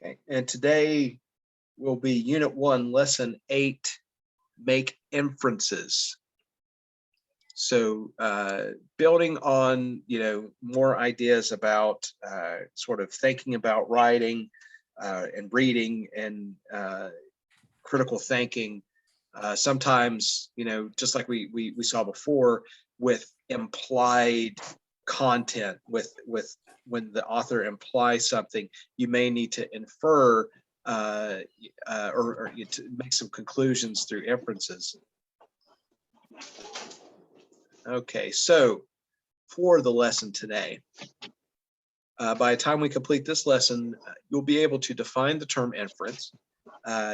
Okay, and today will be Unit 1, Lesson 8, Make Inferences. So building on, more ideas about sort of thinking about writing and reading and critical thinking. Sometimes, just like we saw before with implied content, with when the author implies something, you may need to infer or to make some conclusions through inferences. Okay, so for the lesson today, by the time we complete this lesson, you'll be able to define the term inference,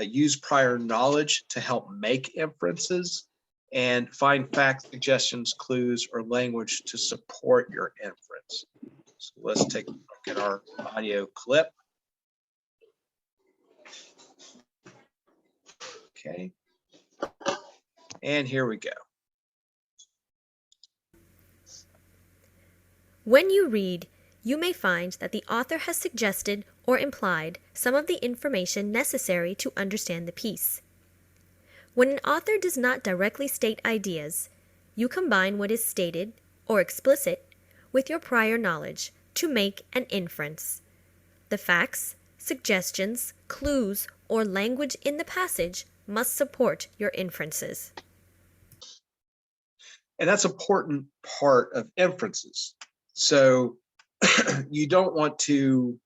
use prior knowledge to help make inferences, and find facts, suggestions, clues, or language to support your inference. So let's take a look at our audio clip. Okay, and here we go. When you read, you may find that the author has suggested or implied some of the information necessary to understand the piece. When an author does not directly state ideas, you combine what is stated or explicit with your prior knowledge to make an inference. The facts, suggestions, clues, or language in the passage must support your inferences. And that's an important part of inferences. So you don't want to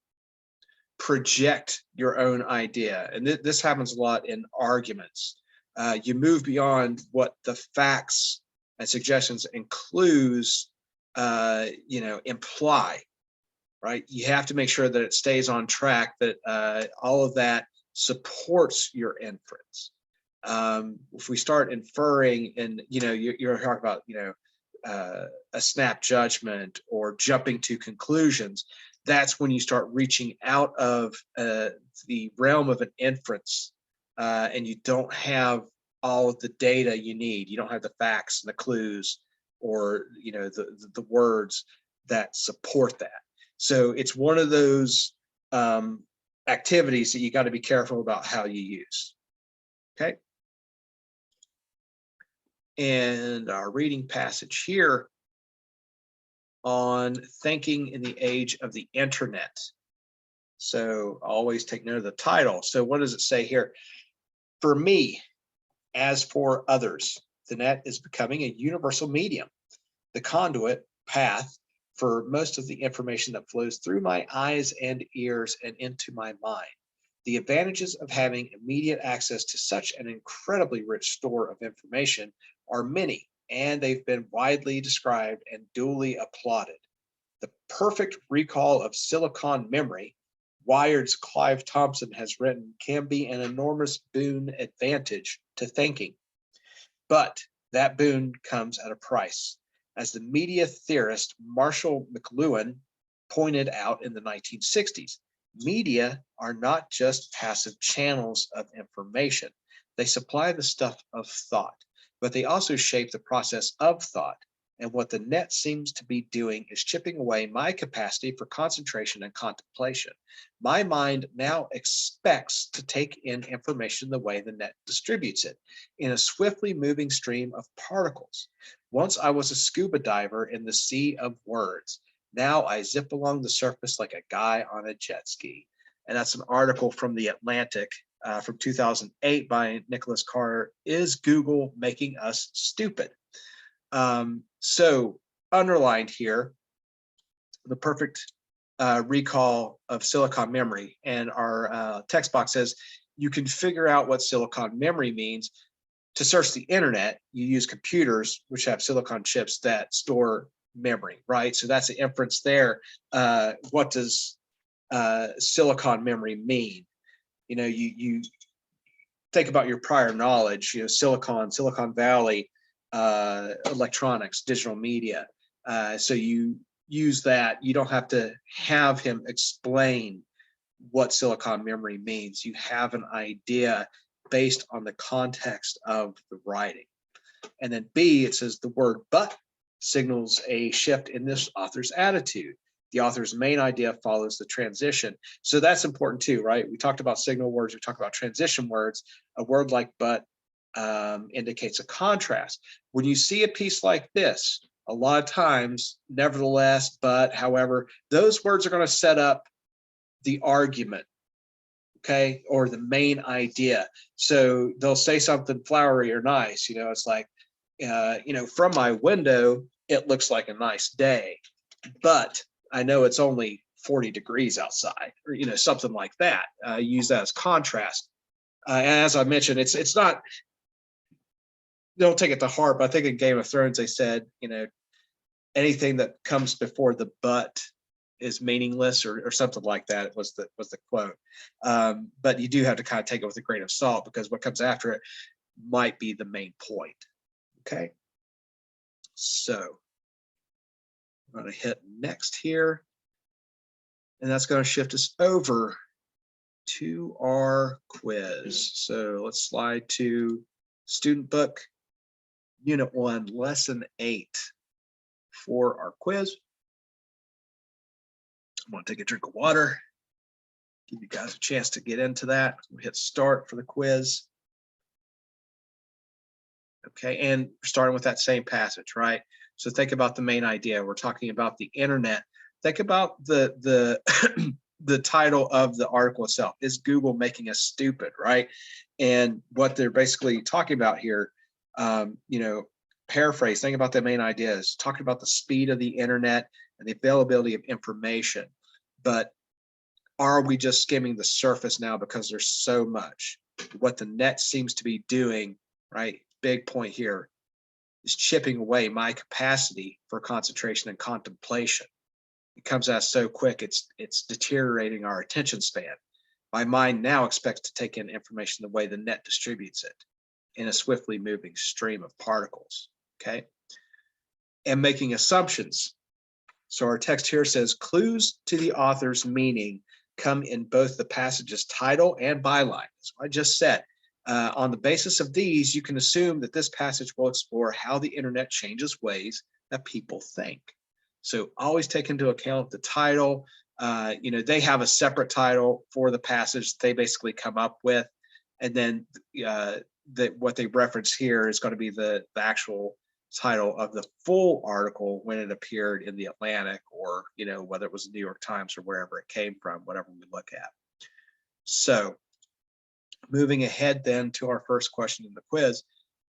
project your own idea. And this happens a lot in arguments. You move beyond what the facts and suggestions and clues, imply, right? You have to make sure that it stays on track, that all of that supports your inference. If we start inferring and, you're talking about, a snap judgment or jumping to conclusions, that's when you start reaching out of the realm of an inference, and you don't have all of the data you need. You don't have the facts and the clues or, the words that support that. So it's one of those activities that you got to be careful about how you use. Okay. And our reading passage here on thinking in the age of the internet. So always take note of the title. So what does it say here? For me, as for others, the net is becoming a universal medium, the conduit path for most of the information that flows through my eyes and ears and into my mind. The advantages of having immediate access to such an incredibly rich store of information are many, and they've been widely described and duly applauded. The perfect recall of silicon memory, Wired's Clive Thompson has written, can be an enormous boon advantage to thinking. But that boon comes at a price. As the media theorist Marshall McLuhan pointed out in the 1960s, media are not just passive channels of information. They supply the stuff of thought, but they also shape the process of thought. And what the net seems to be doing is chipping away my capacity for concentration and contemplation. My mind now expects to take in information the way the net distributes it, in a swiftly moving stream of particles. Once I was a scuba diver in the sea of words. Now I zip along the surface like a guy on a jet ski. And that's an article from The Atlantic from 2008 by Nicholas Carter. Is Google making us stupid? So underlined here, the perfect recall of silicon memory. And our text box says, you can figure out what silicon memory means. To search the internet, you use computers, which have silicon chips that store memory, right? So that's the inference there. What does silicon memory mean? You think about your prior knowledge, Silicon Valley, electronics, digital media. So you use that. You don't have to have him explain what silicon memory means. You have an idea based on the context of the writing. And then B, it says the word but signals a shift in this author's attitude. The author's main idea follows the transition. So that's important too, right? We talked about signal words, we talked about transition words. A word like but indicates a contrast. When you see a piece like this, a lot of times, nevertheless, but, however, those words are going to set up the argument, okay, or the main idea. So they'll say something flowery or nice, it's like, from my window, it looks like a nice day, but I know it's only 40 degrees outside, or, something like that. Use that as contrast. And as I mentioned, it's not, don't take it to heart, but I think in Game of Thrones, they said, anything that comes before the but is meaningless, or something like that was the quote. But you do have to kind of take it with a grain of salt, because what comes after it might be the main point. Okay. So I'm going to hit next here, and that's going to shift us over to our quiz. So let's slide to Student Book, Unit 1, Lesson 8 for our quiz. I'm going to take a drink of water, give you guys a chance to get into that. We'll hit start for the quiz. Okay, and we're starting with that same passage, right? So think about the main idea. We're talking about the internet. Think about the the title of the article itself. Is Google making us stupid, right? And what they're basically talking about here, paraphrase, think about the main idea is talking about the speed of the internet and the availability of information. But are we just skimming the surface now because there's so much? What the net seems to be doing, right? Big point here, is chipping away my capacity for concentration and contemplation. It comes out so quick, it's deteriorating our attention span. My mind now expects to take in information the way the net distributes it, in a swiftly moving stream of particles, okay? And making assumptions. So our text here says, clues to the author's meaning come in both the passage's title and byline. That's what I just said. On the basis of these, you can assume that this passage will explore how the internet changes ways that people think. So always take into account the title. They have a separate title for the passage they basically come up with. And then what they reference here is going to be the actual title of the full article when it appeared in the Atlantic, or, whether it was the New York Times or wherever it came from, whatever we look at. So moving ahead then to our first question in the quiz,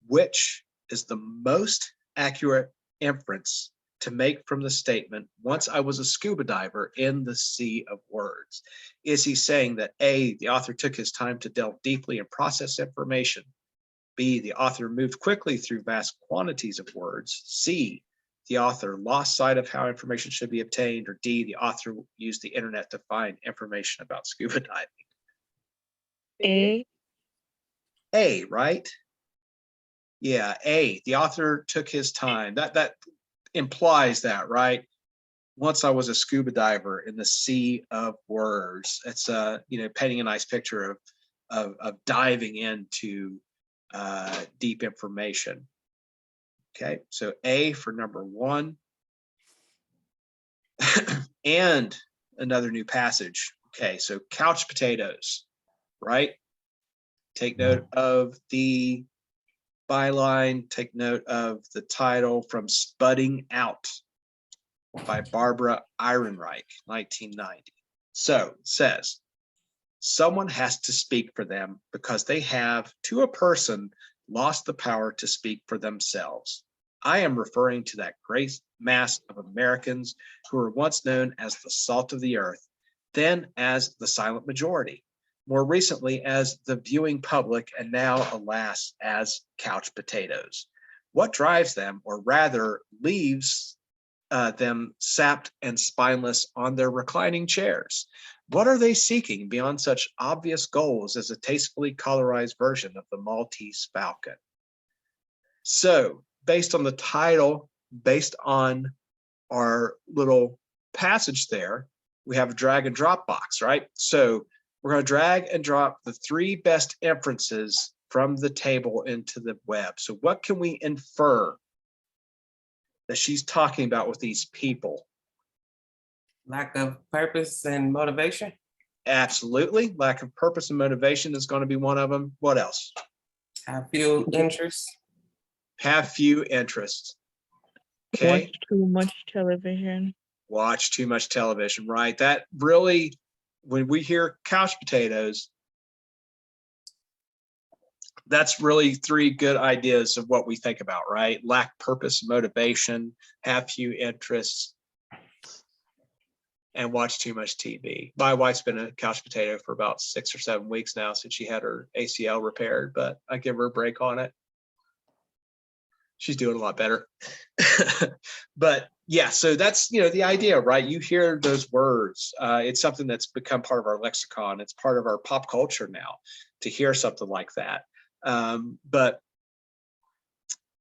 which is the most accurate inference to make from the statement, once I was a scuba diver in the sea of words? Is he saying that A, the author took his time to delve deeply and process information? B, the author moved quickly through vast quantities of words? C, the author lost sight of how information should be obtained? Or D, the author used the internet to find information about scuba diving? A, right? Yeah, A, the author took his time. That implies that, right? Once I was a scuba diver in the sea of words. It's painting a nice picture of diving into deep information. Okay, so A for number 1. And another new passage. Okay, so couch potatoes, right? Take note of the byline, take note of the title, From Spudding Out by Barbara Ehrenreich, 1990. So it says, someone has to speak for them because they have, to a person, lost the power to speak for themselves. I am referring to that great mass of Americans who were once known as the salt of the earth, then as the silent majority, more recently as the viewing public, and now, alas, as couch potatoes. What drives them, or rather leaves them sapped and spineless on their reclining chairs? What are they seeking beyond such obvious goals as a tastefully colorized version of the Maltese Falcon? So, based on the title, based on our little passage there, we have a drag and drop box, right? So we're going to drag and drop the 3 best inferences from the table into the web. So what can we infer that she's talking about with these people? Lack of purpose and motivation. Absolutely. Lack of purpose and motivation is going to be one of them. What else? Have few interests. Have few interests. Watch Okay. too much television. Watch too much television, right? That really, when we hear couch potatoes, that's really three good ideas of what we think about, right? Lack purpose, motivation, have few interests, and watch too much TV. My wife's been a couch potato for about 6 or 7 weeks now since she had her ACL repaired, but I give her a break on it. She's doing a lot better. But yeah, so that's, the idea, right? You hear those words. It's something that's become part of our lexicon. It's part of our pop culture now to hear something like that. But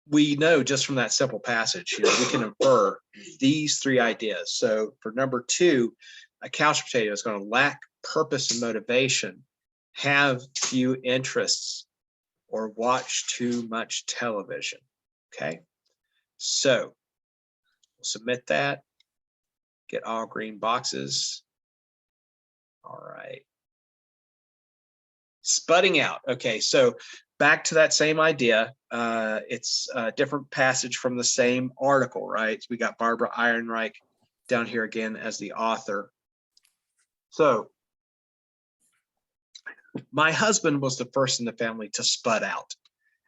we know just from that simple passage, we can infer these three ideas. So for number 2, a couch potato is going to lack purpose and motivation, have few interests, or watch too much television. Okay, so we'll submit that, get all green boxes. All right. Spudding out. Okay, so back to that same idea. It's a different passage from the same article, right? So we got Barbara Ehrenreich down here again as the author. So my husband was the first in the family to spud out,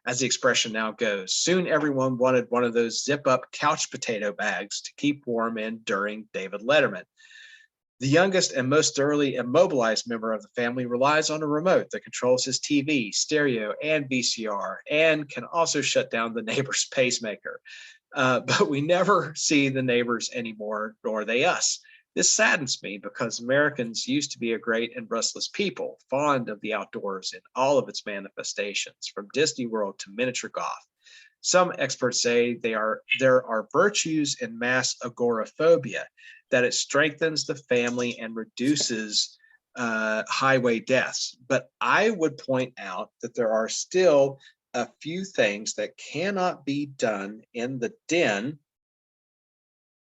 as the expression now goes. Soon everyone wanted one of those zip-up couch potato bags to keep warm in during David Letterman. The youngest and most thoroughly immobilized member of the family relies on a remote that controls his TV, stereo, and VCR, and can also shut down the neighbor's pacemaker. But we never see the neighbors anymore, nor they us. This saddens me because Americans used to be a great and restless people, fond of the outdoors in all of its manifestations, from Disney World to miniature golf. Some experts say there are virtues in mass agoraphobia, that it strengthens the family and reduces highway deaths. But I would point out that there are still a few things that cannot be done in the den,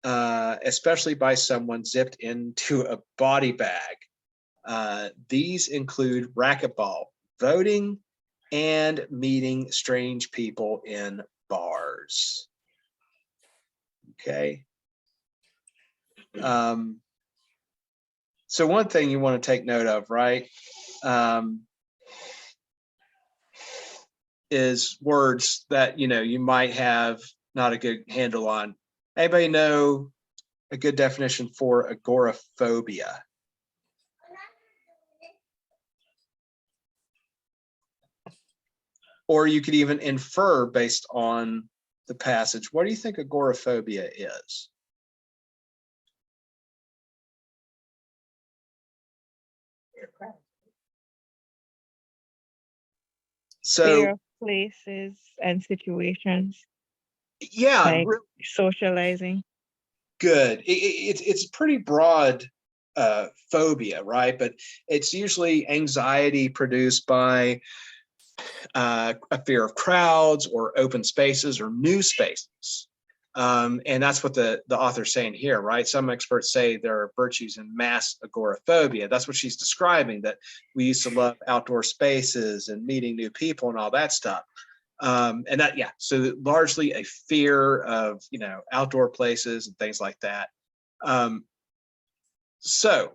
especially by someone zipped into a body bag. These include racquetball, voting, and meeting strange people in bars. Okay. So one thing you want to take note of, right, is words that, you might have not a good handle on. Anybody know a good definition for agoraphobia? Or you could even infer based on the passage. What do you think agoraphobia is? So Fear of places and situations, yeah, like socializing. good. It's pretty broad phobia, right? But it's usually anxiety produced by a fear of crowds or open spaces or new spaces. And that's what the author's saying here, right? Some experts say there are virtues in mass agoraphobia. That's what she's describing, that we used to love outdoor spaces and meeting new people and all that stuff. And that, yeah, so largely a fear of, outdoor places and things like that. So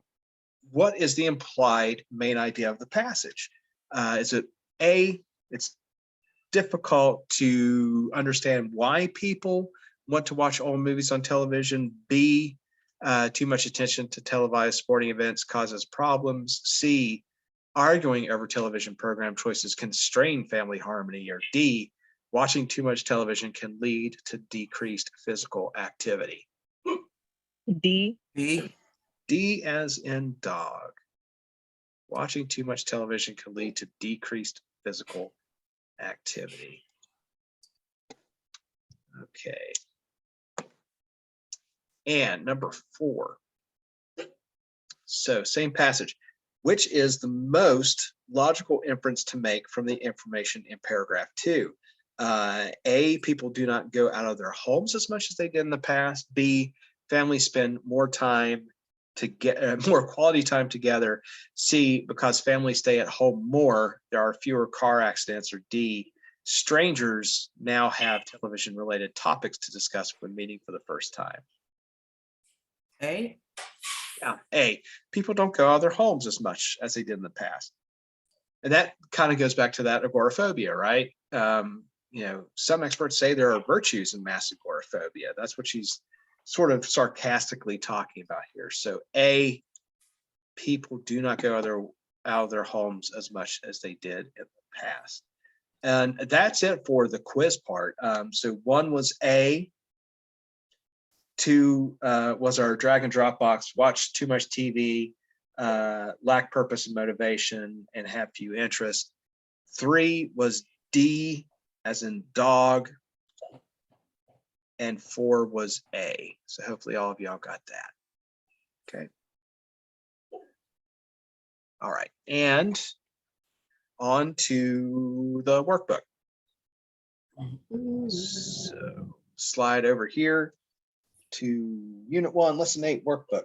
what is the implied main idea of the passage? Is it A, it's difficult to understand why people want to watch old movies on television. B, too much attention to televised sporting events causes problems. C, arguing over television program choices can strain family harmony. Or D, watching too much television can lead to decreased physical activity. D. D as in dog. Watching too much television can lead to decreased physical activity. Okay. And number 4. So same passage. Which is the most logical inference to make from the information in paragraph 2? A, people do not go out of their homes as much as they did in the past. B, families spend more time to get more quality time together. C, because families stay at home more, there are fewer car accidents. Or D, strangers now have television related topics to discuss when meeting for the first time. A. Yeah, A, people don't go out of their homes as much as they did in the past. And that kind of goes back to that agoraphobia, right? Some experts say there are virtues in mass agoraphobia. That's what she's sort of sarcastically talking about here. So A, people do not go out of their homes as much as they did in the past. And that's it for the quiz part. So 1 was A, 2 was our drag and drop box, watch too much TV, lack purpose and motivation, and have few interests. 3 was D, as in dog, and 4 was A. So hopefully all of y'all got that. Okay. All right, and on to the workbook. So slide over here to Unit 1, Lesson 8 workbook.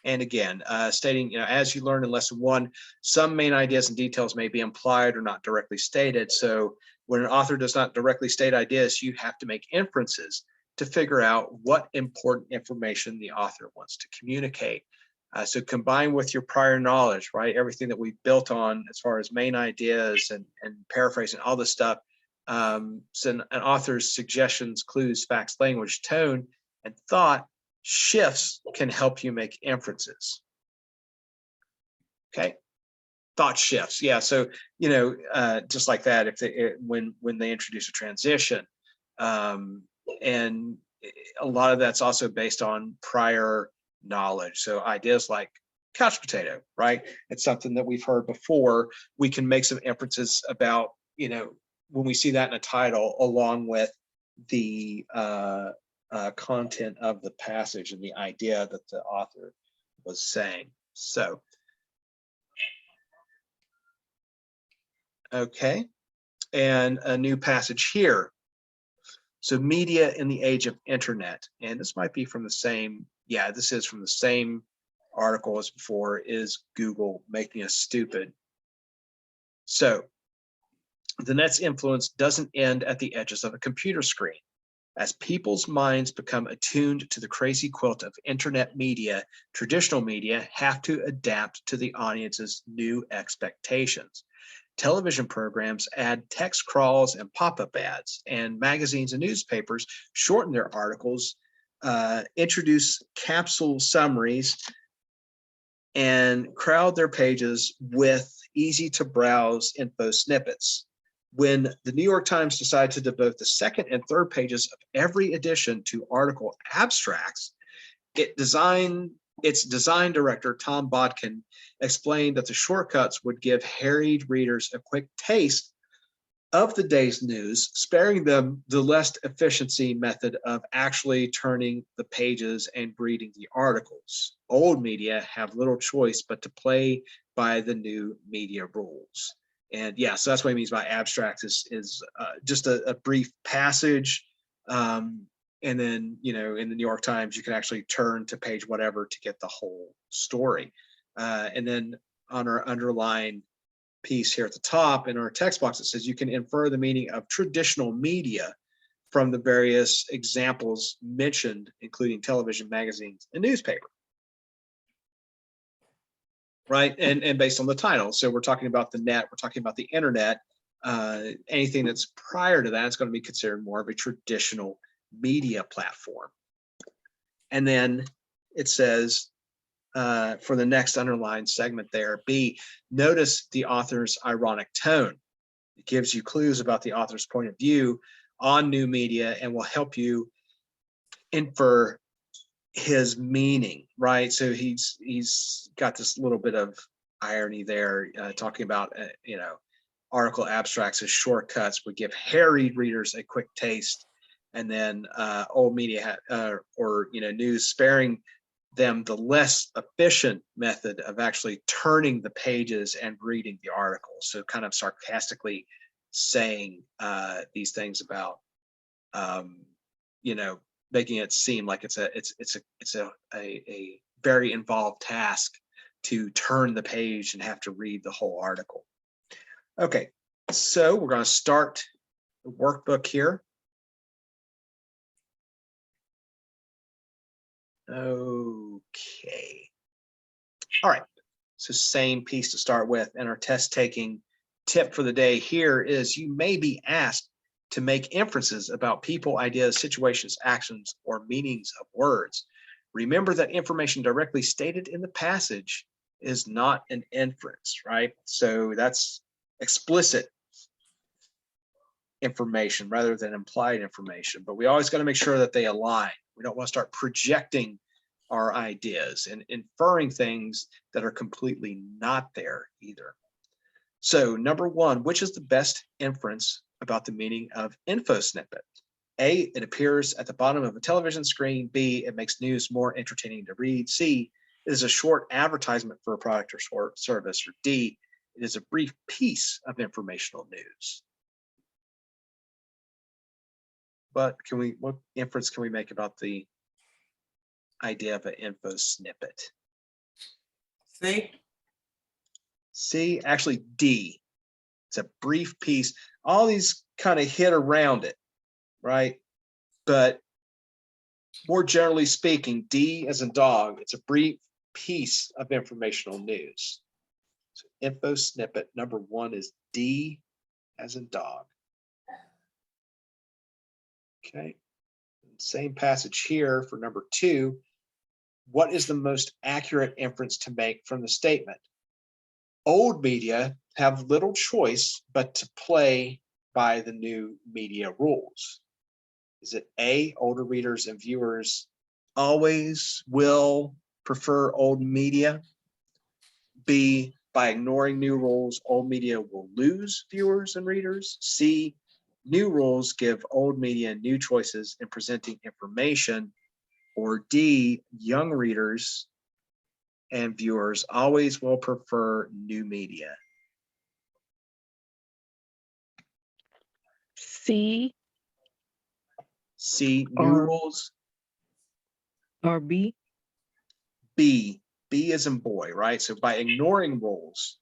And again, stating, as you learned in Lesson 1, some main ideas and details may be implied or not directly stated. So when an author does not directly state ideas, you have to make inferences to figure out what important information the author wants to communicate. So combine with your prior knowledge, right? Everything that we've built on as far as main ideas and paraphrasing, all this stuff. So an author's suggestions, clues, facts, language, tone, and thought shifts can help you make inferences. Okay, thought shifts. Yeah, so just like that, when they introduce a transition, and a lot of that's also based on prior knowledge. So ideas like couch potato, right? It's something that we've heard before. We can make some inferences about, when we see that in a title, along with the content of the passage and the idea that the author was saying. So, okay, and a new passage here. So media in the age of internet, and this might be from the same, this is from the same article as before. Is Google making us stupid? So the net's influence doesn't end at the edges of a computer screen. As people's minds become attuned to the crazy quilt of internet media, traditional media have to adapt to the audience's new expectations. Television programs add text crawls and pop-up ads, and magazines and newspapers shorten their articles, introduce capsule summaries, and crowd their pages with easy-to-browse info snippets. When the New York Times decided to devote the second and third pages of every edition to article abstracts, its design director, Tom Bodkin, explained that the shortcuts would give harried readers a quick taste of the day's news, sparing them the less efficiency method of actually turning the pages and reading the articles. Old media have little choice but to play by the new media rules. And so that's what he means by abstract is just a brief passage. And then, in the New York Times, you can actually turn to page whatever to get the whole story. And then on our underline piece here at the top in our text box, it says you can infer the meaning of traditional media from the various examples mentioned, including television, magazines, and newspaper. Right, and based on the title. So we're talking about the net, we're talking about the internet. Anything that's prior to that is going to be considered more of a traditional media platform. And then it says, for the next underlined segment there, B, notice the author's ironic tone. It gives you clues about the author's point of view on new media and will help you infer his meaning, right? So he's got this little bit of irony there, talking about article abstracts as shortcuts would give harried readers a quick taste, and then old media news sparing them the less efficient method of actually turning the pages and reading the article. So kind of sarcastically saying these things about making it seem like it's a very involved task to turn the page and have to read the whole article. Okay, so we're going to start the workbook here. Okay. All right. So same piece to start with. And our test taking tip for the day here is you may be asked to make inferences about people, ideas, situations, actions, or meanings of words. Remember that information directly stated in the passage is not an inference, right? So that's explicit information rather than implied information, but we always got to make sure that they align. We don't want to start projecting our ideas and inferring things that are completely not there either. So number one, which is the best inference about the meaning of info snippet? A, it appears at the bottom of a television screen. B, it makes news more entertaining to read. C, it is a short advertisement for a product or service. Or D, it is a brief piece of informational news. What inference can we make about the idea of an info snippet? C. C, actually D. It's a brief piece. All these kind of hit around it, right? But more generally speaking, D as in dog, it's a brief piece of informational news. So info snippet number one is D as in dog. Okay. Same passage here for number two. What is the most accurate inference to make from the statement? Old media have little choice but to play by the new media rules. Is it A, older readers and viewers always will prefer old media? B, by ignoring new rules, old media will lose viewers and readers? C, new rules give old media new choices in presenting information? Or D, young readers and viewers always will prefer new media? C C, new or rules. B. B is in boy, right? So by ignoring rules,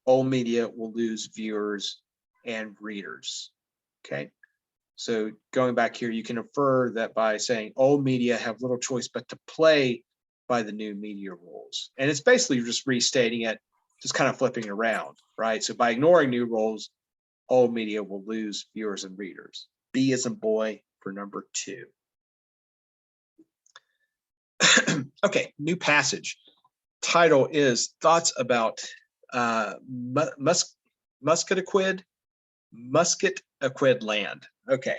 old media will lose viewers and readers. Okay. So going back here, you can infer that by saying old media have little choice but to play by the new media rules. And it's basically just restating it, just kind of flipping it around, right? So by ignoring new rules, old media will lose viewers and readers. B is in boy for number two. Okay, new passage. Title is Thoughts About Muscataquid Land. Okay,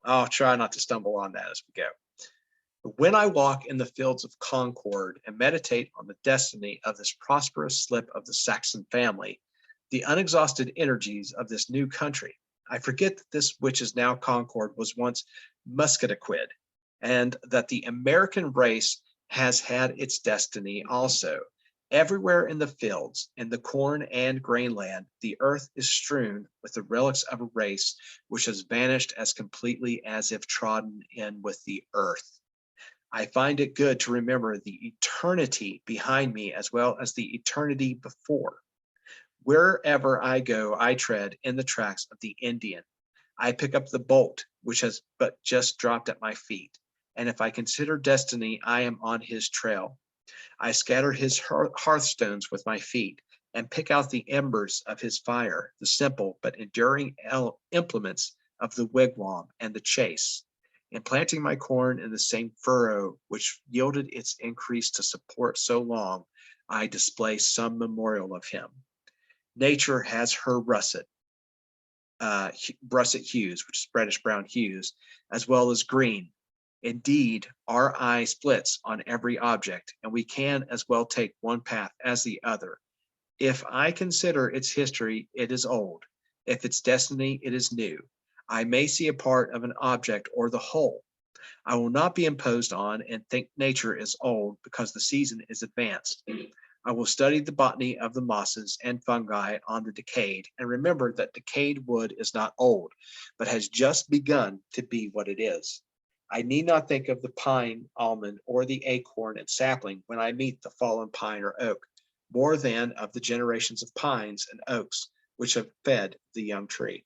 I'll try not to stumble on that as we go. When I walk in the fields of Concord and meditate on the destiny of this prosperous slip of the Saxon family, the unexhausted energies of this new country, I forget that this which is now Concord was once Muscataquid, and that the American race has had its destiny also. Everywhere in the fields, in the corn and grain land, the earth is strewn with the relics of a race which has vanished as completely as if trodden in with the earth. I find it good to remember the eternity behind me as well as the eternity before. Wherever I go, I tread in the tracks of the Indian. I pick up the bolt which has but just dropped at my feet, and if I consider destiny, I am on his trail. I scatter his hearthstones with my feet and pick out the embers of his fire, the simple but enduring implements of the wigwam and the chase. In planting my corn in the same furrow which yielded its increase to support so long, I display some memorial of him. Nature has her russet hues, which is reddish brown hues, as well as green. Indeed, our eye splits on every object, and we can as well take one path as the other. If I consider its history, it is old. If its destiny, it is new. I may see a part of an object or the whole. I will not be imposed on and think nature is old because the season is advanced. I will study the botany of the mosses and fungi on the decayed, and remember that decayed wood is not old, but has just begun to be what it is. I need not think of the pine, almond, or the acorn and sapling when I meet the fallen pine or oak, more than of the generations of pines and oaks which have fed the young tree.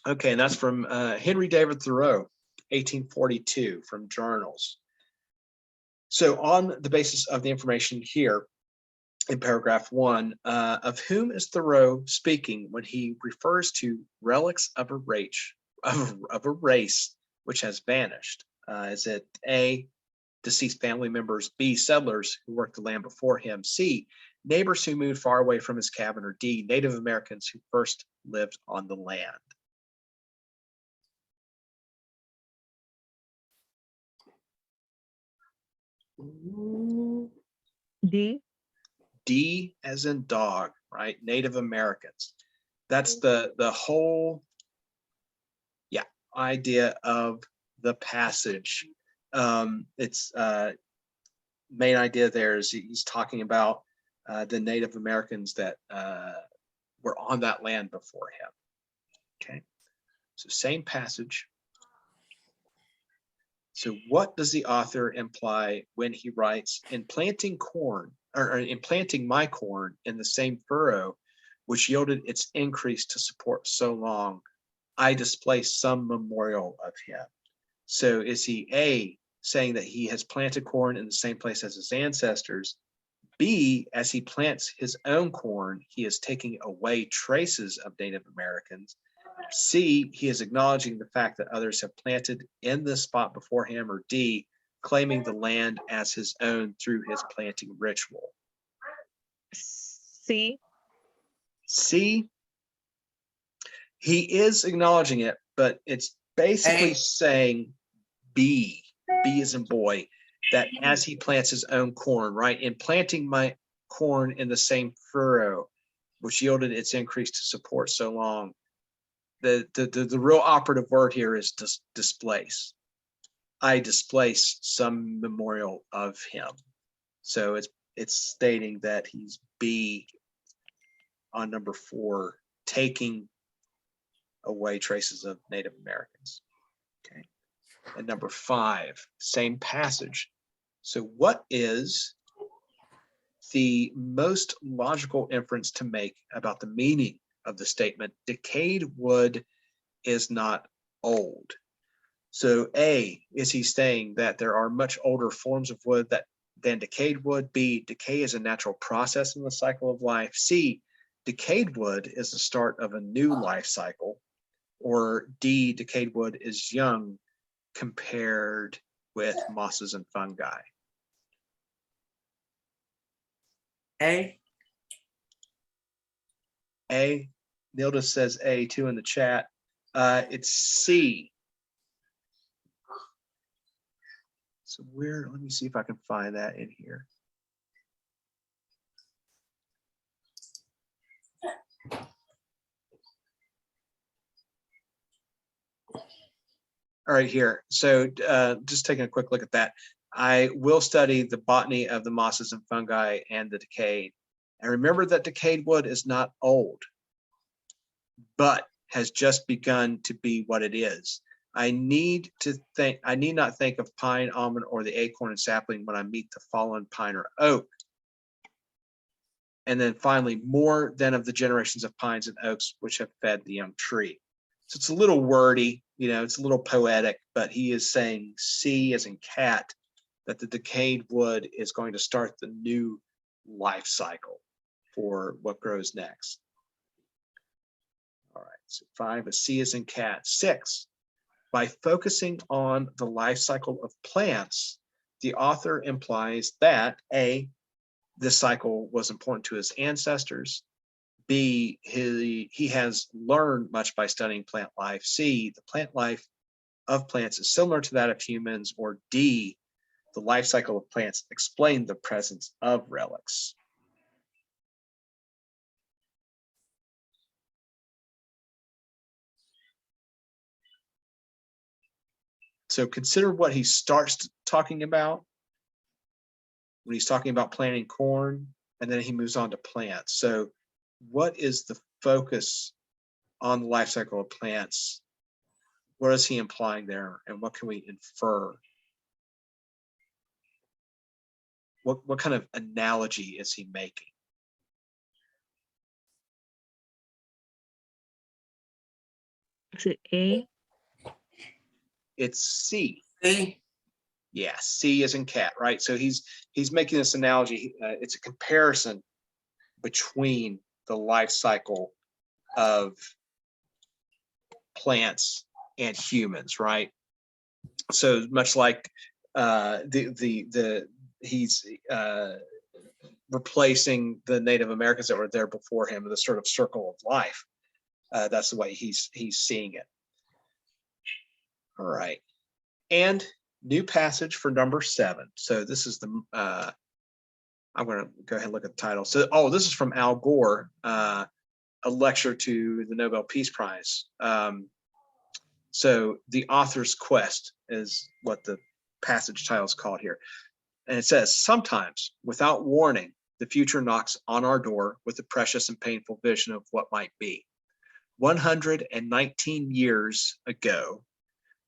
Okay, and that's from Henry David Thoreau, 1842, from Journals. So on the basis of the information here in paragraph 1, of whom is Thoreau speaking when he refers to relics of a race which has vanished? Is it A, deceased family members, B, settlers who worked the land before him, C, neighbors who moved far away from his cabin, or D, Native Americans who first lived on the land? D. D as in dog, right? Native Americans. That's the whole, yeah, idea of the passage. It's main idea there is he's talking about the Native Americans that were on that land before him. Okay, so same passage. So what does the author imply when he writes, in planting corn, or in planting my corn in the same furrow, which yielded its increase to support so long, I display some memorial of him? So is he A, saying that he has planted corn in the same place as his ancestors? B, as he plants his own corn, he is taking away traces of Native Americans? C, he is acknowledging the fact that others have planted in this spot before him? Or D, claiming the land as his own through his planting ritual? C. C, he is acknowledging it, but it's basically A. saying B is in boy, that as he plants his own corn, right? In planting my corn in the same furrow, which yielded its increase to support so long. The real operative word here is displace. I displace some memorial of him. So it's stating that he's B on number 4, taking away traces of Native Americans. Okay. And number 5, same passage. So what is the most logical inference to make about the meaning of the statement, decayed wood is not old? So A, is he saying that there are much older forms of wood than decayed wood? B, decay is a natural process in the cycle of life? C, decayed wood is the start of a new life cycle? Or D, decayed wood is young compared with mosses and fungi? A. A. Nilda says A too in the chat. It's C. So let me see if I can find that in here. All right, here. So just taking a quick look at that. I will study the botany of the mosses and fungi and the decayed. And remember that decayed wood is not old, but has just begun to be what it is. I need not think of pine, almond, or the acorn and sapling when I meet the fallen pine or oak. And then finally, more than of the generations of pines and oaks which have fed the young tree. So it's a little wordy, it's a little poetic, but he is saying C as in cat, that the decayed wood is going to start the new life cycle for what grows next. All right, so 5, a C as in cat. 6, by focusing on the life cycle of plants, the author implies that A, this cycle was important to his ancestors. B, he has learned much by studying plant life. C, the plant life of plants is similar to that of humans. Or D, the life cycle of plants explain the presence of relics. So consider what he starts talking about when he's talking about planting corn, and then he moves on to plants. So what is the focus on the life cycle of plants What is he implying there, and what can we infer? What kind of analogy is he making? Is it A? It's C. C. Yeah, C as in cat, right? So he's making this analogy. It's a comparison between the life cycle of plants and humans, right? So much like he's replacing the Native Americans that were there before him in the sort of circle of life. That's the way he's seeing it. All right, and new passage for number 7. So this is the I'm going to go ahead and look at the title. So, this is from Al Gore, a lecture to the Nobel Peace Prize. So the author's quest is what the passage title is called here. And it says, sometimes, without warning, the future knocks on our door with the precious and painful vision of what might be. 119 years ago,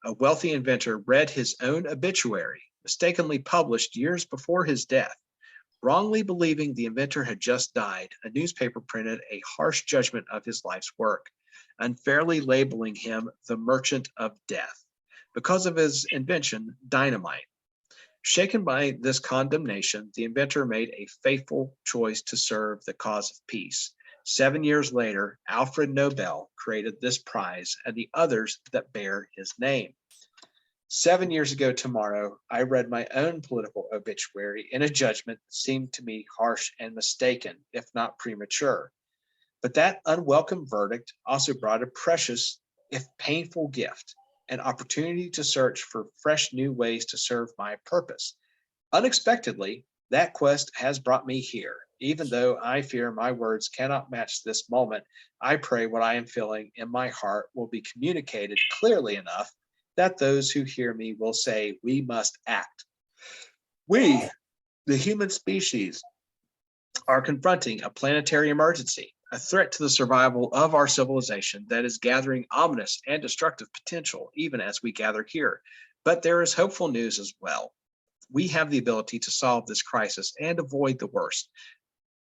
a wealthy inventor read his own obituary, mistakenly published years before his death. Wrongly believing the inventor had just died, a newspaper printed a harsh judgment of his life's work, unfairly labeling him the merchant of death because of his invention, dynamite. Shaken by this condemnation, the inventor made a faithful choice to serve the cause of peace. 7 years later, Alfred Nobel created this prize and the others that bear his name. 7 years ago tomorrow, I read my own political obituary in a judgment that seemed to me harsh and mistaken, if not premature. But that unwelcome verdict also brought a precious, if painful, gift, an opportunity to search for fresh new ways to serve my purpose. Unexpectedly, that quest has brought me here. Even though I fear my words cannot match this moment, I pray what I am feeling in my heart will be communicated clearly enough that those who hear me will say, we must act. We, the human species, are confronting a planetary emergency, a threat to the survival of our civilization that is gathering ominous and destructive potential, even as we gather here. But there is hopeful news as well. We have the ability to solve this crisis and avoid the worst,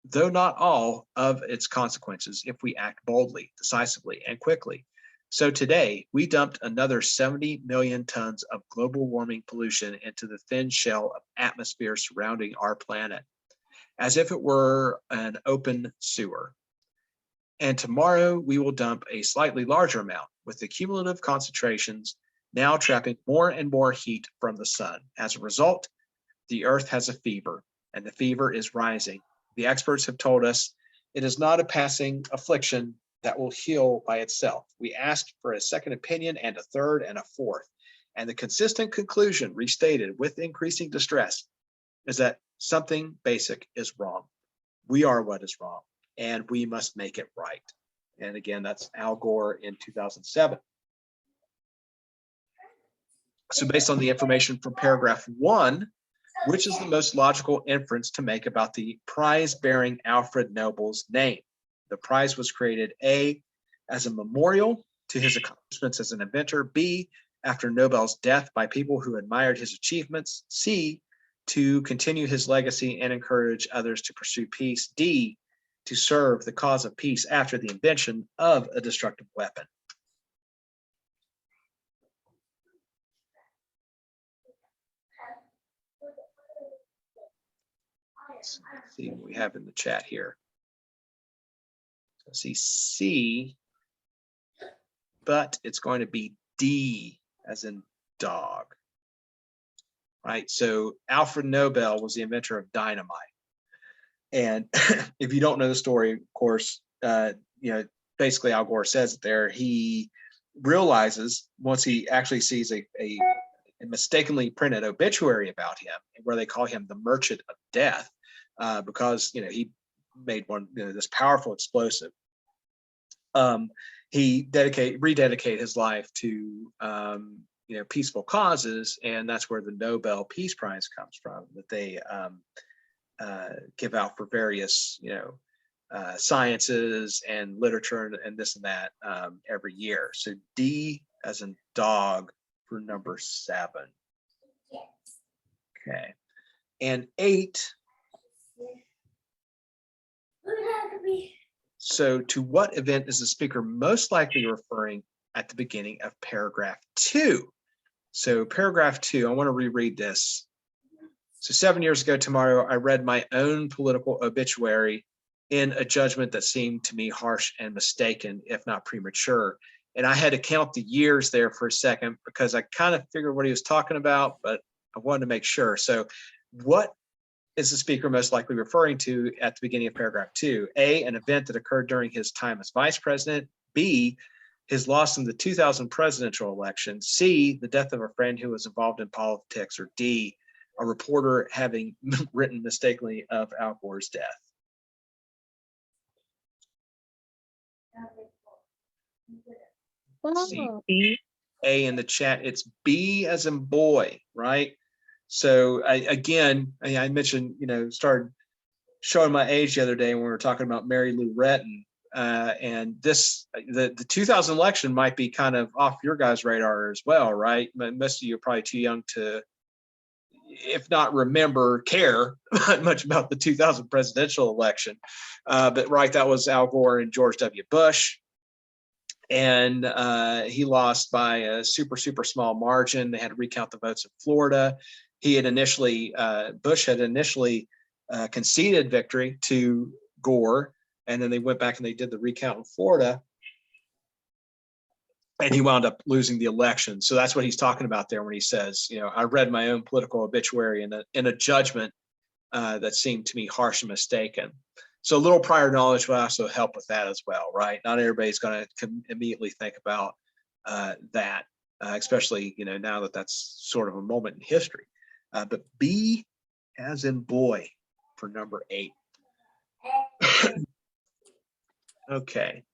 though not all of its consequences, if we act boldly, decisively, and quickly. So today, we dumped another 70 million tons of global warming pollution into the thin shell of atmosphere surrounding our planet, as if it were an open sewer. And tomorrow, we will dump a slightly larger amount, with the cumulative concentrations now trapping more and more heat from the sun. As a result, the Earth has a fever, and the fever is rising. The experts have told us it is not a passing affliction that will heal by itself. We asked for a second opinion and a third and a fourth. And the consistent conclusion restated with increasing distress is that something basic is wrong. We are what is wrong, and we must make it right. And again, that's Al Gore in 2007. So based on the information from paragraph 1, which is the most logical inference to make about the prize bearing Alfred Nobel's name? The prize was created A, as a memorial to his accomplishments as an inventor, B, after Nobel's death by people who admired his achievements, C, to continue his legacy and encourage others to pursue peace, D, to serve the cause of peace after the invention of a destructive weapon. Let's see what we have in the chat here. So see C, but it's going to be D as in dog. Right, so Alfred Nobel was the inventor of dynamite. And if you don't know the story, of course, basically Al Gore says it there. He realizes once he actually sees a mistakenly printed obituary about him, where they call him the merchant of death, because he made one this powerful explosive. He rededicated his life to peaceful causes, and that's where the Nobel Peace Prize comes from, that they give out for various sciences and literature and this and that every year. So D as in dog for number 7. Okay. And 8. So to what event is the speaker most likely referring at the beginning of paragraph 2? So paragraph 2, I want to reread this. So 7 years ago tomorrow, I read my own political obituary in a judgment that seemed to me harsh and mistaken, if not premature. And I had to count the years there for a second because I kind of figured what he was talking about, but I wanted to make sure. So what is the speaker most likely referring to at the beginning of paragraph 2? A, an event that occurred during his time as vice president. B, his loss in the 2000 presidential election. C, the death of a friend who was involved in politics. Or D, a reporter having written mistakenly of Al Gore's death. C. B. A in the chat, it's B as in boy, right? So I mentioned, started showing my age the other day when we were talking about Mary Lou Retton. And the 2000 election might be kind of off your guys' radar as well, right? Most of you are probably too young to, if not remember, care much about the 2000 presidential election. But right, that was Al Gore and George W. Bush. And he lost by a super, super small margin. They had to recount the votes in Florida. Bush had initially conceded victory to Gore, and then they went back and they did the recount in Florida, and he wound up losing the election. So that's what he's talking about there when he says, I read my own political obituary in a judgment that seemed to me harsh and mistaken. So a little prior knowledge will also help with that as well, right? Not everybody's going to immediately think about that, especially, now that that's sort of a moment in history. But B as in boy for number 8. Okay.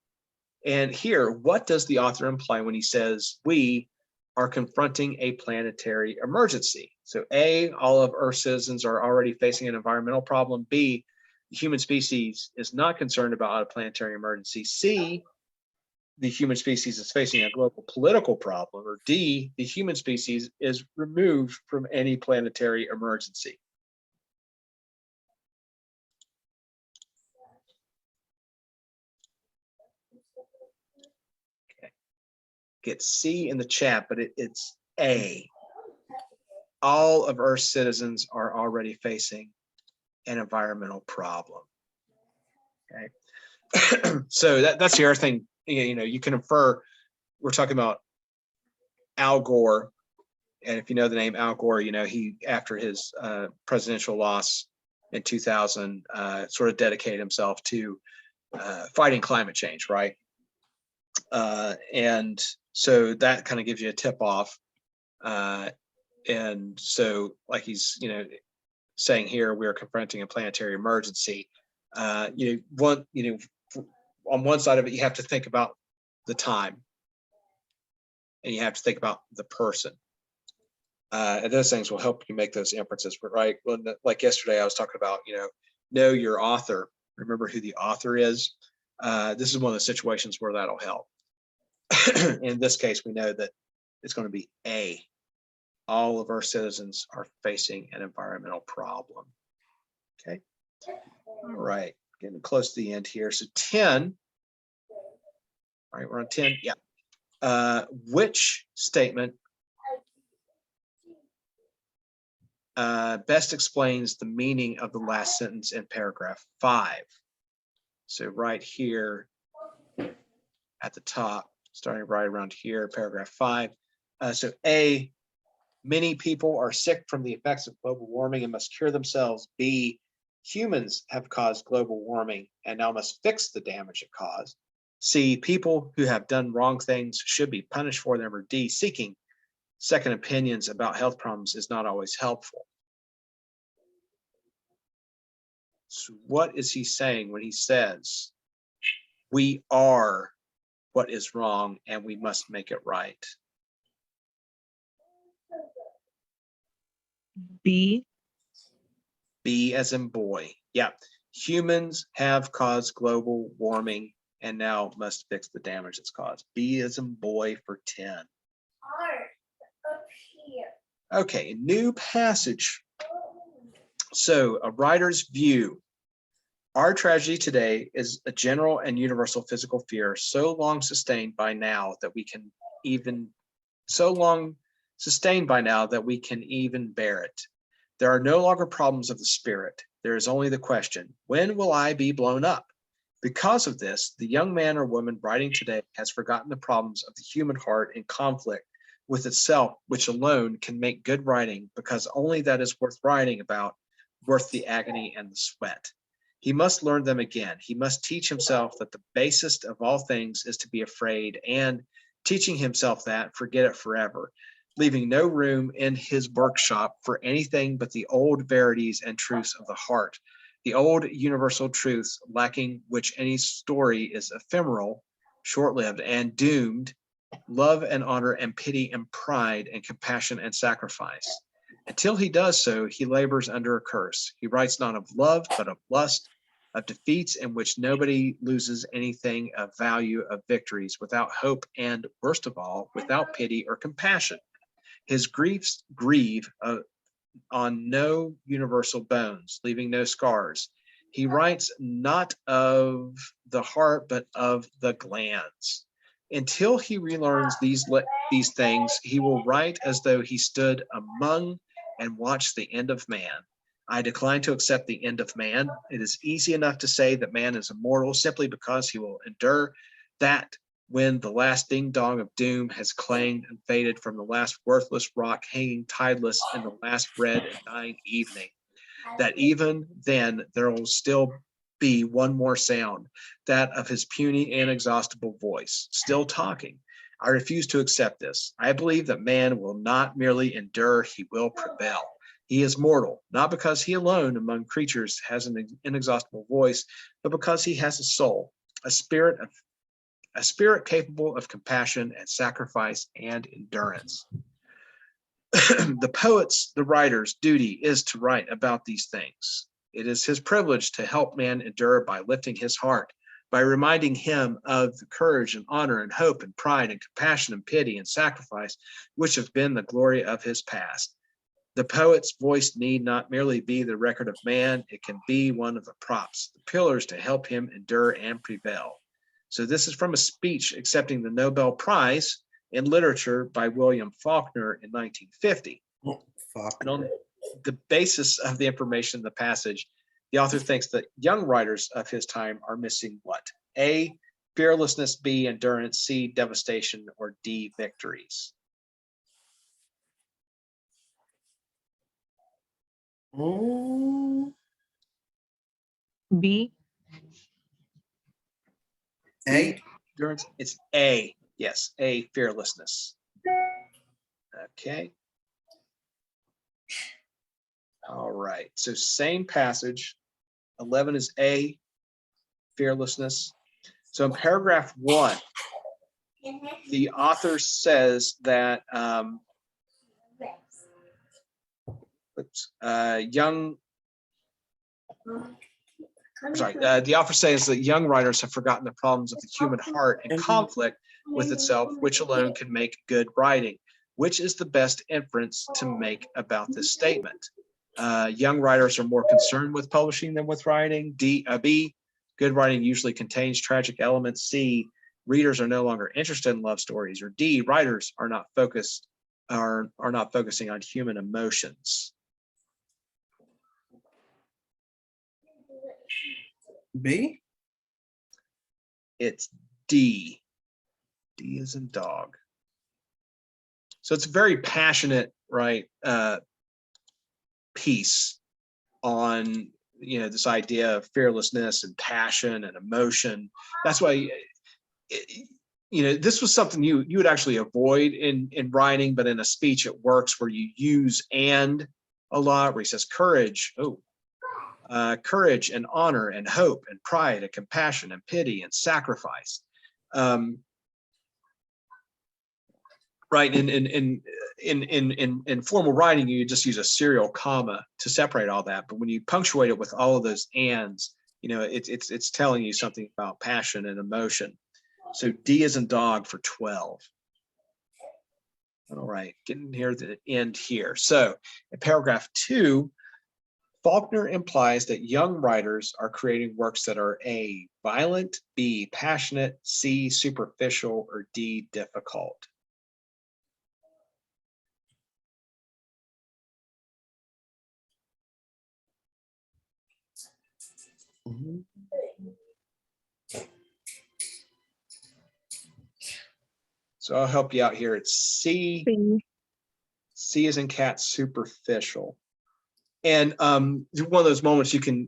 And here, what does the author imply when he says we are confronting a planetary emergency? So A, all of Earth's citizens are already facing an environmental problem. B, the human species is not concerned about a planetary emergency. C, the human species is facing a global political problem. Or D, the human species is removed from any planetary emergency. Okay. Get C in the chat, but it's A. All of Earth's citizens are already facing an environmental problem. Okay. So that's the other thing, you can infer, we're talking about Al Gore. And if you know the name Al Gore, he, after his presidential loss in 2000, sort of dedicated himself to fighting climate change, right? And so that kind of gives you a tip off. And so, like he's, saying here, we are confronting a planetary emergency. On one side of it, you have to think about the time, and you have to think about the person. And those things will help you make those inferences. But right, like yesterday, I was talking about, know your author. Remember who the author is. This is one of the situations where that'll help. In this case, we know that it's going to be A. All of our citizens are facing an environmental problem. Okay. All right. Getting close to the end here. So 10. All right, we're on 10. Yeah. Which statement best explains the meaning of the last sentence in paragraph 5? So right here at the top, starting right around here, paragraph 5. So A, many people are sick from the effects of global warming and must cure themselves. B, humans have caused global warming and now must fix the damage it caused. C, people who have done wrong things should be punished for them. Or D, seeking second opinions about health problems is not always helpful. So what is he saying when he says we are what is wrong and we must make it right? B. B as in boy. Yeah. Humans have caused global warming and now must fix the damage it's caused. B as in boy for 10. Okay, new passage. So a writer's view. Our tragedy today is a general and universal physical fear so long sustained by now that we can even bear it. There are no longer problems of the spirit. There is only the question, when will I be blown up? Because of this, the young man or woman writing today has forgotten the problems of the human heart in conflict with itself, which alone can make good writing, because only that is worth writing about, worth the agony and the sweat. He must learn them again. He must teach himself that the basest of all things is to be afraid, and teaching himself that, forget it forever, leaving no room in his workshop for anything but the old verities and truths of the heart, the old universal truths lacking which any story is ephemeral, short-lived, and doomed, love and honor and pity and pride and compassion and sacrifice. Until he does so, he labors under a curse. He writes not of love, but of lust, of defeats in which nobody loses anything of value, of victories without hope, and, worst of all, without pity or compassion. His griefs grieve on no universal bones, leaving no scars. He writes not of the heart, but of the glands. Until he relearns these things, he will write as though he stood among and watched the end of man. I decline to accept the end of man. It is easy enough to say that man is immortal simply because he will endure that when the last ding dong of doom has clanged and faded from the last worthless rock hanging tideless in the last red and dying evening, that even then there will still be one more sound, that of his puny and inexhaustible voice, still talking. I refuse to accept this. I believe that man will not merely endure, he will prevail. He is mortal, not because he alone among creatures has an inexhaustible voice, but because he has a soul, a spirit capable of compassion and sacrifice and endurance. The poet's, the writer's duty is to write about these things. It is his privilege to help man endure by lifting his heart, by reminding him of the courage and honor and hope and pride and compassion and pity and sacrifice which have been the glory of his past. The poet's voice need not merely be the record of man, it can be one of the props, the pillars to help him endure and prevail. So this is from a speech accepting the Nobel Prize in Literature by William Faulkner in 1950. And on the basis of the information in the passage, the author thinks that young writers of his time are missing what? A, fearlessness, B, endurance, C, devastation, or D, victories. B. A. Endurance, it's A. Yes, A, fearlessness. Okay. All right, so same passage. 11 is A, fearlessness. So in paragraph 1, the author says that the author says that young writers have forgotten the problems of the human heart and conflict with itself, which alone can make good writing. Which is the best inference to make about this statement? Young writers are more concerned with publishing than with writing. B, good writing usually contains tragic elements. C, readers are no longer interested in love stories. Or D, writers are not focusing on human emotions. B. It's D. D is in dog. So it's a very passionate, right, piece on, this idea of fearlessness and passion and emotion. That's why, this was something you would actually avoid in writing, but in a speech it works, where you use and a lot, where he says courage, courage and honor and hope and pride and compassion and pity and sacrifice. Right, in formal writing, you just use a serial comma to separate all that. But when you punctuate it with all of those ands, it's telling you something about passion and emotion. So D is in dog for 12. All right, getting near the end here. So in paragraph 2, Faulkner implies that young writers are creating works that are A, violent, B, passionate, C, superficial, or D, difficult. So I'll help you out here. It's C. B. C is in cat, superficial. And one of those moments you can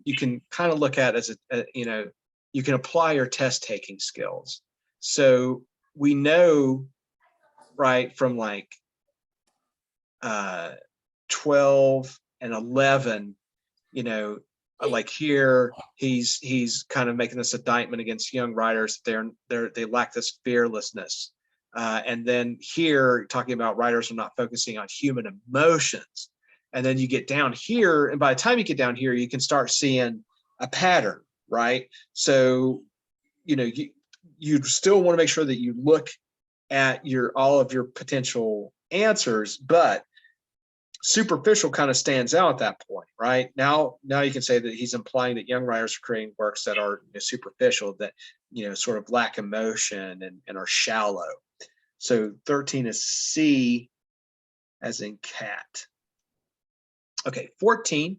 kind of look at as you can apply your test taking skills. So we know, right, from like 12 and 11, like here he's kind of making this indictment against young writers. They lack this fearlessness. And then here talking about writers are not focusing on human emotions. And then you get down here, and by the time you get down here, you can start seeing a pattern, right? So, you still want to make sure that you look at all of your potential answers, but superficial kind of stands out at that point, right? Now you can say that he's implying that young writers are creating works that are superficial, that sort of lack emotion and are shallow. So 13 is C, as in cat. Okay, 14,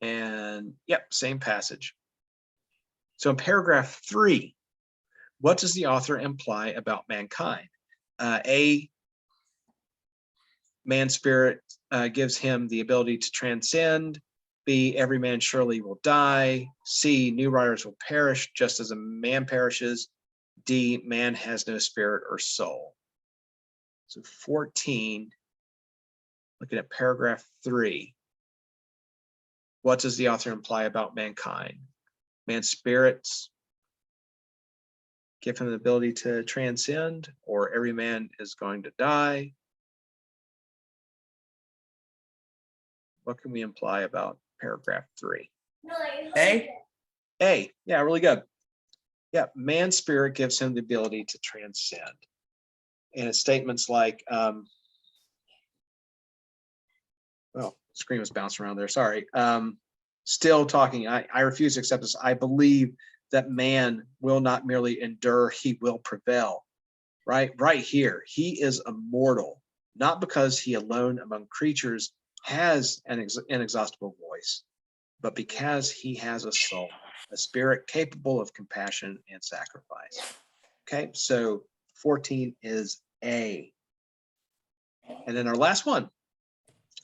and yep, same passage. So in paragraph 3, what does the author imply about mankind? A, man's spirit gives him the ability to transcend. B, every man surely will die. C, new writers will perish just as a man perishes. D, man has no spirit or soul. So 14, looking at paragraph 3, what does the author imply about mankind? Man's spirits give him the ability to transcend, or every man is going to die. What can we imply about paragraph 3? A. A, yeah, really good. Yeah, man's spirit gives him the ability to transcend. And it's statements like, well, screen was bouncing around there, sorry. Still talking, I refuse to accept this. I believe that man will not merely endure, he will prevail. Right here, he is immortal, not because he alone among creatures has an inexhaustible voice, but because he has a soul, a spirit capable of compassion and sacrifice. Okay, so 14 is A. And then our last one.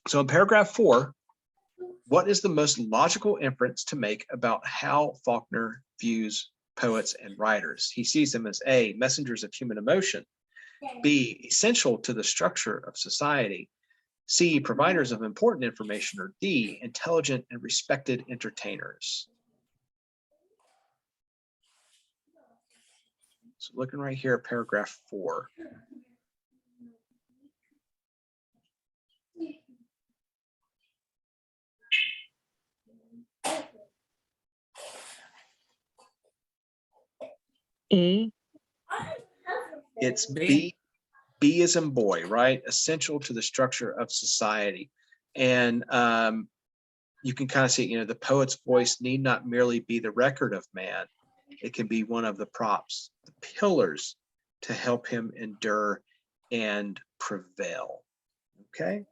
So in paragraph 4, what is the most logical inference to make about how Faulkner views poets and writers? He sees them as A, messengers of human emotion, B, essential to the structure of society, C, providers of important information, or D, intelligent and respected entertainers. So looking right here at paragraph 4. A. It's B. B as in boy, right? Essential to the structure of society. And you can kind of see, the poet's voice need not merely be the record of man. It can be one of the props, the pillars to help him endure and prevail. Okay,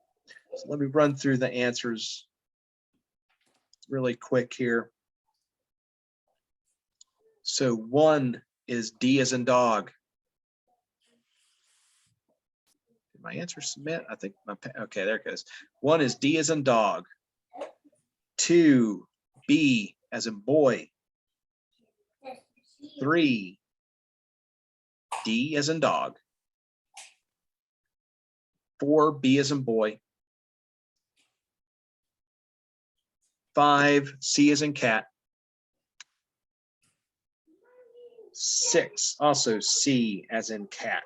so let me run through the answers really quick here. So 1 is D as in dog. Did my answer submit? I think okay, there it goes. 1 is D as in dog. 2, B as in boy. 3, D as in dog. 4, B as in boy. 5, C as in cat. 6, also C as in cat.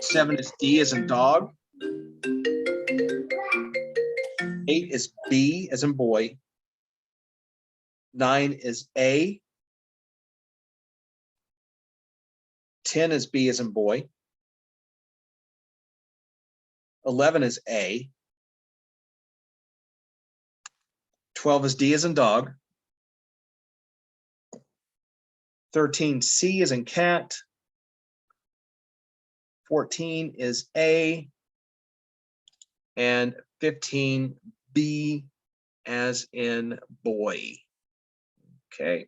7 is D as in dog. 8 is B as in boy. 9 is A. 10 is B as in boy. 11 is A. 12 is D as in dog. 13, C as in cat. 14 is A. And 15, B as in boy. Okay.